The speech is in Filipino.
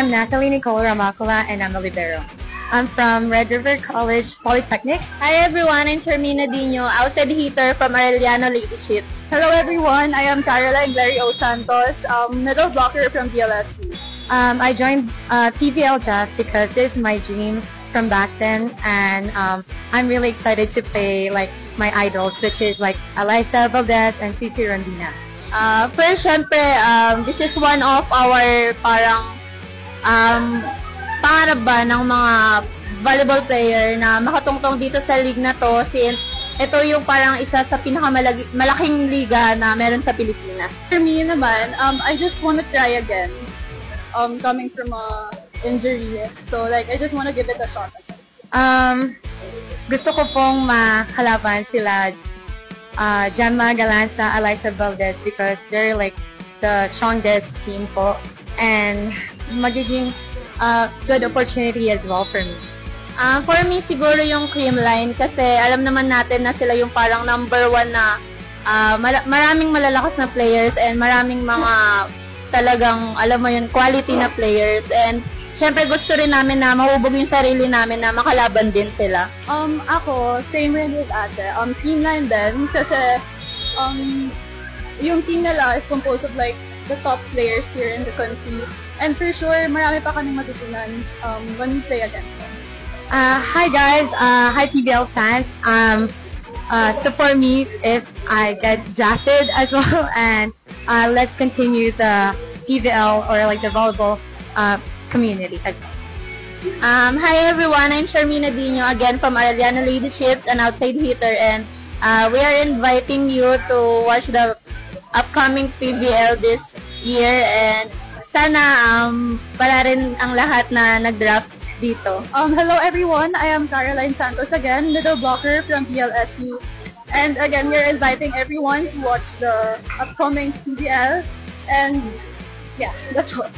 I'm Natalie Nicole Ramacula, and I'm a libero. I'm from Red River College Polytechnic. Hi everyone, I'm Charmina Dino, outside hitter from Arellano Leadership. Hello everyone, I am Caroline Larry O. Santos, middle blocker from DLSU. I joined PBL Draft because this is my dream from back then, and I'm really excited to play like my idols, which is like Alyssa Valdez and Cici Rondina. First, syempre, this is one of our parang pangarap ba ng mga volleyball player na makatungtong dito sa league na to, since ito yung parang isa sa pinakamalaking liga na meron sa Pilipinas. For me naman, I just want to try again. Coming from a injury, so like I just want to give it a shot again. Gusto ko pong makalaban sila Gemma Galanza, Alyssa Valdez, because they're like the strongest team po, and magiging good opportunity as well for me. For me, siguro yung Creamline, kasi alam naman natin na sila yung parang number 1 na maraming malalakas na players and maraming mga talagang, alam mo yun, quality na players, and syempre gusto rin namin na mahubog yung sarili namin na makalaban din sila. Ako, same rin with ate. Creamline din, kasi yung team nila is composed of like the top players here in the country. And for sure, marami pa kaming matutunan when we play against them. Hi guys, hi PBL fans. Support me if I get drafted as well, and let's continue the PBL or like the volleyball community as well. Hi everyone, I'm Charmina Dino, again from Arellano Leaderships, an outside hitter, and we are inviting you to watch the upcoming PBL this year, and sana pala rin ang lahat na nag-draft dito. Hello everyone, I am Caroline Santos again, middle blocker from PLSU. And again, we're inviting everyone to watch the upcoming PBL. And yeah, that's all.